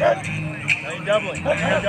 Now you're doubling. Now you're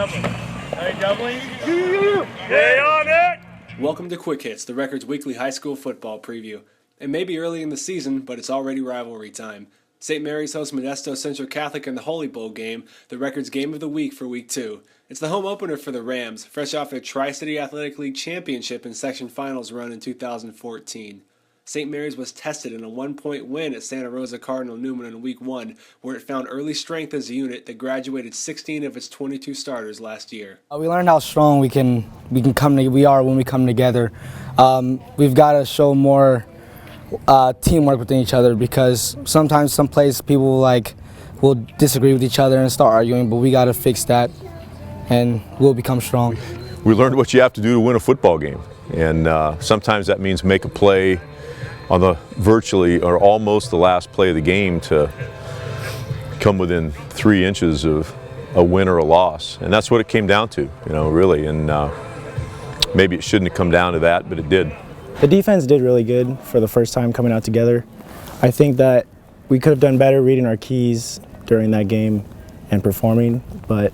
doubling. Stay on it! Welcome to Quick Hits, the Record's weekly high school football preview. It may be early in the season, but it's already rivalry time. St. Mary's hosts Modesto Central Catholic in the Holy Bowl game, the Record's game of the week for Week 2. It's the home opener for the Rams, fresh off their Tri-City Athletic League championship and section finals run in 2014. St. Mary's was tested in a 1-point win at Santa Rosa Cardinal Newman in Week 1, where it found early strength as a unit that graduated 16 of its 22 starters last year. We learned how strong we are when we come together. We've got to show more teamwork within each other, because sometimes some plays people will disagree with each other and start arguing, but we got to fix that and we'll become strong. We learned what you have to do to win a football game, and sometimes that means make a play on the virtually or almost the last play of the game to come within 3 inches of a win or a loss. And that's what it came down to, really. And maybe it shouldn't have come down to that, but it did. The defense did really good for the first time coming out together. I think that we could have done better reading our keys during that game and performing, but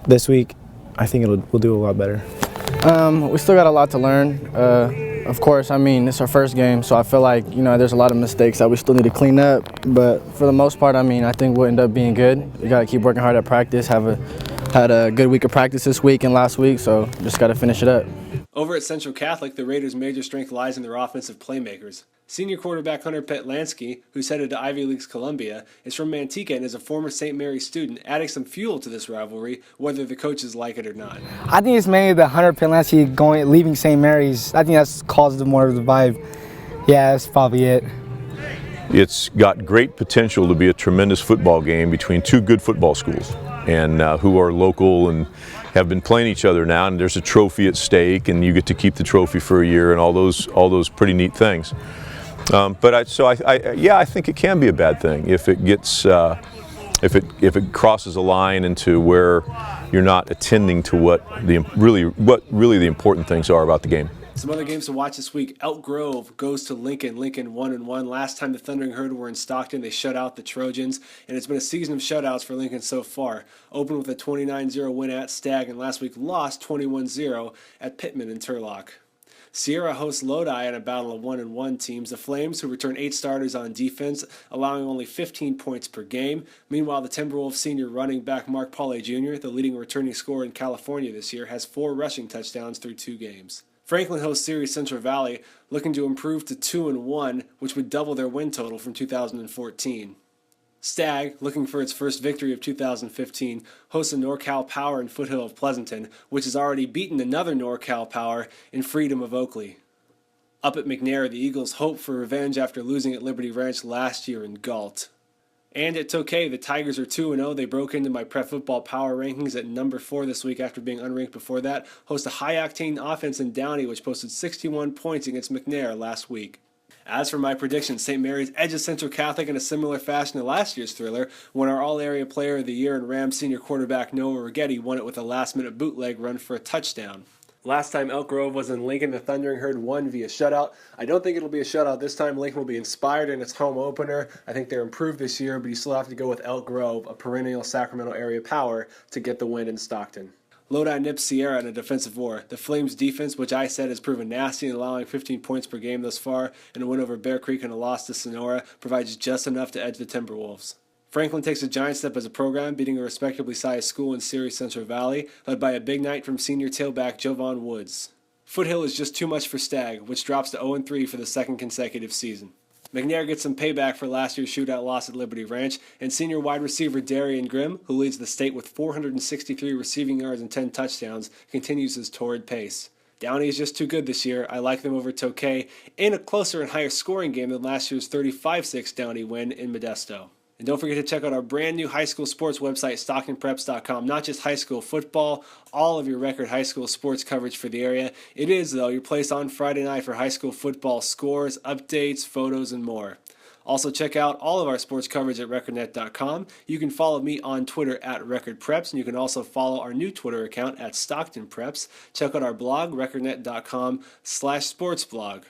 this week I think we'll do a lot better. We still got a lot to learn. Of course, it's our first game, so I feel like, there's a lot of mistakes that we still need to clean up. But for the most part, I think we'll end up being good. We got to keep working hard at practice, had a good week of practice this week and last week, so just got to finish it up. Over at Central Catholic, the Raiders' major strength lies in their offensive playmakers. Senior quarterback Hunter Petlansky, who's headed to Ivy League's Columbia, is from Manteca and is a former St. Mary's student, adding some fuel to this rivalry, whether the coaches like it or not. I think it's mainly the Hunter Petlansky leaving St. Mary's. I think that's caused more of the vibe. Yeah, that's probably it. It's got great potential to be a tremendous football game between two good football schools, and who are local and have been playing each other now, and there's a trophy at stake, and you get to keep the trophy for a year, and all those pretty neat things. I think it can be a bad thing if it gets if it crosses a line into where you're not attending to what really the important things are about the game. Some other games to watch this week. Elk Grove goes to Lincoln. Lincoln 1-1. Last time the Thundering Herd were in Stockton, they shut out the Trojans, and it's been a season of shutouts for Lincoln so far. Opened with a 29-0 win at Stagg, and last week lost 21-0 at Pittman and Turlock. Sierra hosts Lodi in a battle of 1-1 teams. The Flames, who return 8 starters on defense, allowing only 15 points per game. Meanwhile, the Timberwolves senior running back Mark Pauley Jr., the leading returning scorer in California this year, has 4 rushing touchdowns through 2 games. Franklin hosts Ceres Central Valley, looking to improve to 2-1, which would double their win total from 2014. Stagg, looking for its first victory of 2015, hosts a NorCal Power in Foothill of Pleasanton, which has already beaten another NorCal Power in Freedom of Oakley. Up at McNair, the Eagles hope for revenge after losing at Liberty Ranch last year in Galt. And at Tokay, the Tigers are 2-0. They broke into my Prep Football Power rankings at number 4 this week after being unranked before that. Host a high-octane offense in Downey, which posted 61 points against McNair last week. As for my predictions, St. Mary's edges Central Catholic in a similar fashion to last year's thriller, when our All-Area Player of the Year and Rams senior quarterback Noah Rigetti won it with a last-minute bootleg run for a touchdown. Last time Elk Grove was in Lincoln, the Thundering Herd won via shutout. I don't think it'll be a shutout this time. Lincoln will be inspired in its home opener. I think they're improved this year, but you still have to go with Elk Grove, a perennial Sacramento area power, to get the win in Stockton. Lodi nips Sierra in a defensive war. The Flames' defense, which I said has proven nasty and allowing 15 points per game thus far, and a win over Bear Creek and a loss to Sonora, provides just enough to edge the Timberwolves. Franklin takes a giant step as a program, beating a respectably sized school in Ceres Central Valley, led by a big night from senior tailback Jovan Woods. Foothill is just too much for Stagg, which drops to 0-3 for the second consecutive season. McNair gets some payback for last year's shootout loss at Liberty Ranch, and senior wide receiver Darian Grimm, who leads the state with 463 receiving yards and 10 touchdowns, continues his torrid pace. Downey is just too good this year. I like them over Tokay in a closer and higher scoring game than last year's 35-6 Downey win in Modesto. And don't forget to check out our brand new high school sports website, StocktonPreps.com. Not just high school football, all of your record high school sports coverage for the area. It is, though, your place on Friday night for high school football scores, updates, photos, and more. Also, check out all of our sports coverage at RecordNet.com. You can follow me on Twitter at RecordPreps, and you can also follow our new Twitter account at StocktonPreps. Check out our blog, RecordNet.com/sportsblog.